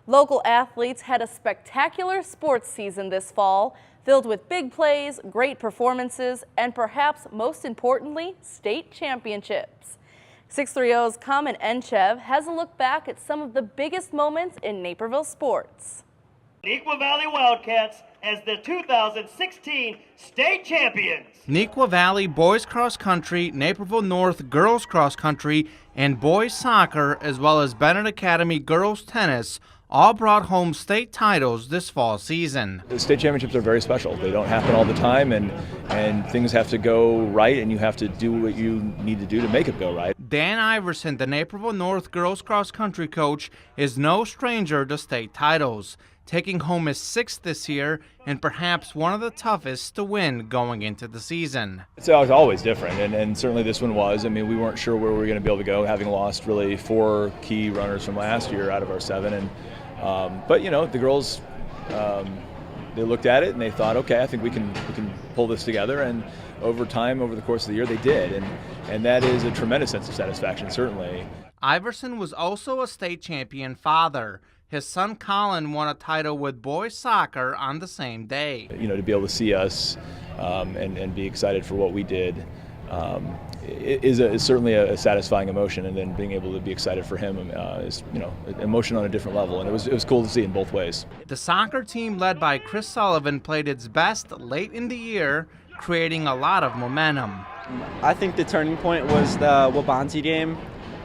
Local athletes had a spectacular sports season this fall, filled with big plays, great performances, and perhaps most importantly, state championships. 630's Kamen Entchev has a look back at some of the biggest moments in Naperville sports. Neuqua Valley Wildcats as the 2016 state champions. Neuqua Valley boys cross country, Naperville North girls cross country, and boys soccer, as well as Bennett Academy girls tennis, all brought home state titles this fall season. The state championships are very special. They don't happen all the time, and things have to go right, and you have to do what you need to do to make it go right. Dan Iverson, the Naperville North girls cross country coach, is no stranger to state titles, taking home his sixth this year and perhaps one of the toughest to win going into the season. It's always different, and certainly this one was. I mean, we weren't sure where we were going to be able to go, having lost really 4 key runners from last year out of our 7. But you know, the girls, they looked at it and they thought, okay, I think we can pull this together. And over time, over the course of the year, they did, and that is a tremendous sense of satisfaction, certainly. Iverson was also a state champion father. His son Colin won a title with boys soccer on the same day. You know, to be able to see us and be excited for what we did is certainly a satisfying emotion, and then being able to be excited for him is, you know, emotion on a different level, and it was cool to see in both ways. The soccer team led by Chris Sullivan played its best late in the year, creating a lot of momentum. I think the turning point was the Wabanzi game.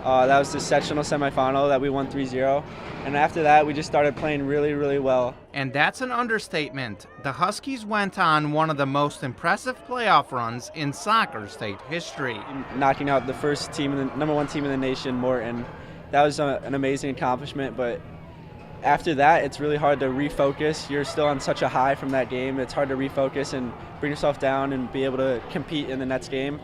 That was the sectional semifinal that we won 3-0. And after that, we just started playing really, really well. And that's an understatement. The Huskies went on one of the most impressive playoff runs in soccer state history. Knocking out the first team, the number 1 team in the nation, Morton. That was an amazing accomplishment, but after that, it's really hard to refocus. You're still on such a high from that game. It's hard to refocus and bring yourself down and be able to compete in the next game.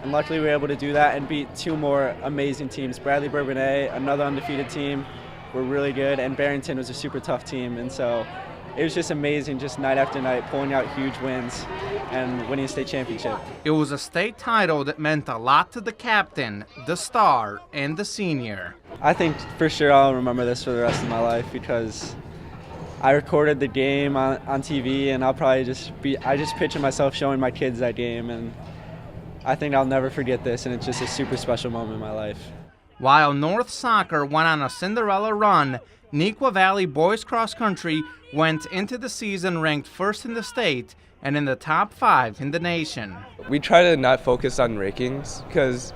And luckily, we were able to do that and beat 2 more amazing teams. Bradley Bourbonnais, another undefeated team, were really good, and Barrington was a super tough team. And so it was just amazing, just night after night, pulling out huge wins and winning a state championship. It was a state title that meant a lot to the captain, the star, and the senior. I think for sure I'll remember this for the rest of my life, because I recorded the game on TV, and I'll probably I just picture myself showing my kids that game, and I think I'll never forget this, and it's just a super special moment in my life. While North Soccer went on a Cinderella run, Neuqua Valley boys cross country went into the season ranked first in the state and in the top 5 in the nation. We try to not focus on rankings, because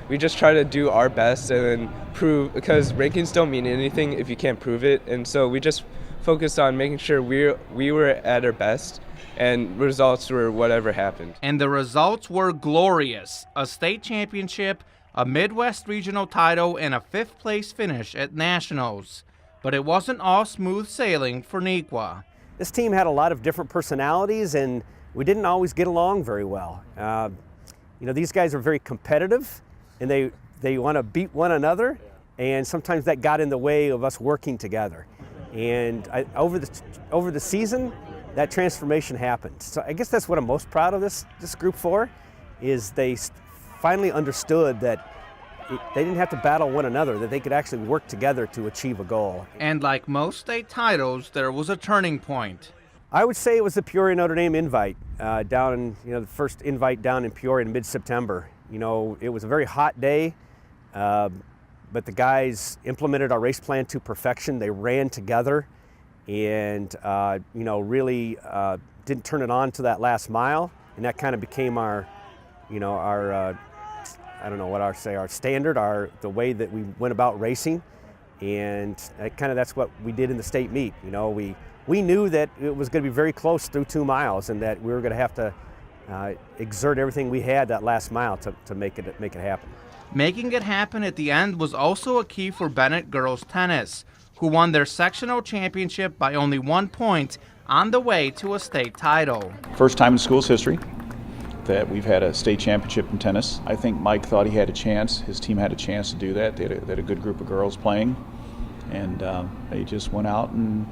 we just try to do our best and then prove, because rankings don't mean anything if you can't prove it. And so we just focused on making sure we were at our best, and results were whatever happened. And the results were glorious. A state championship, a Midwest regional title, and a 5th place finish at nationals. But it wasn't all smooth sailing for Neuqua. This team had a lot of different personalities, and we didn't always get along very well. You know, these guys are very competitive, and they want to beat one another, and sometimes that got in the way of us working together. And over the season, that transformation happened. So I guess that's what I'm most proud of this group for, is they finally understood that they didn't have to battle one another, that they could actually work together to achieve a goal. And like most state titles, there was a turning point. I would say it was the Peoria Notre Dame invite down in, the first invite down in Peoria in mid-September. You know, it was a very hot day, but the guys implemented our race plan to perfection. They ran together, and really didn't turn it on to that last mile, and that kind of became our I don't know what our standard, the way that we went about racing, and that's what we did in the state meet. You know, we knew that it was going to be very close through 2 miles, and that we were going to have to exert everything we had that last mile to make it happen. Making it happen at the end was also a key for Bennett girls tennis, who won their sectional championship by only 1 point on the way to a state title. First time in school's history that we've had a state championship in tennis. I think Mike thought he had a chance. His team had a chance to do that. They had a good group of girls playing, and they just went out, and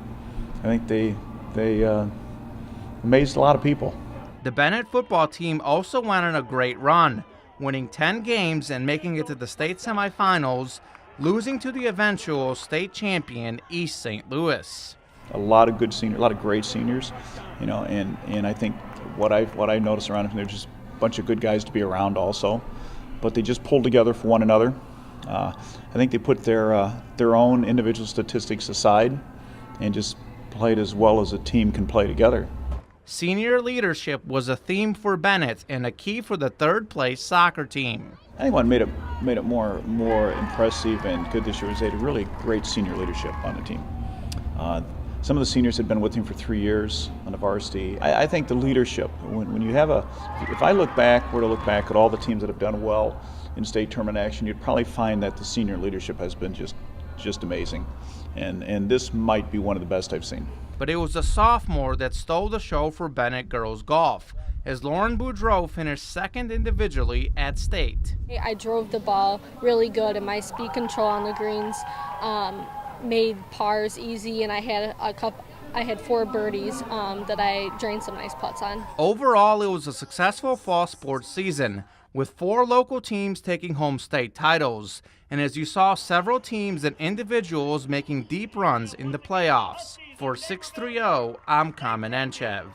I think they amazed a lot of people. The Bennett football team also went on a great run, winning 10 games and making it to the state semifinals, losing to the eventual state champion East St. Louis. A lot of good seniors, a lot of great seniors, you know, and I think what I noticed around them, they're just a bunch of good guys to be around also, but they just pulled together for one another. I think they put their own individual statistics aside and just played as well as a team can play together. Senior leadership was a theme for Bennett and a key for the third-place soccer team. I think what made it more impressive and good this year was they had really great senior leadership on the team. Some of the seniors had been with him for 3 years on the varsity. I think the leadership, when you have if I were to look back at all the teams that have done well in state tournament action, you'd probably find that the senior leadership has been just amazing. And this might be one of the best I've seen. But it was the sophomore that stole the show for Bennett girls golf, as Lauren Boudreau finished second individually at state. I drove the ball really good, and my speed control on the greens made pars easy, and I had 4 birdies that I drained some nice putts on. Overall, it was a successful fall sports season, with 4 local teams taking home state titles, and as you saw, several teams and individuals making deep runs in the playoffs. For 630, I'm Kamen Entchev.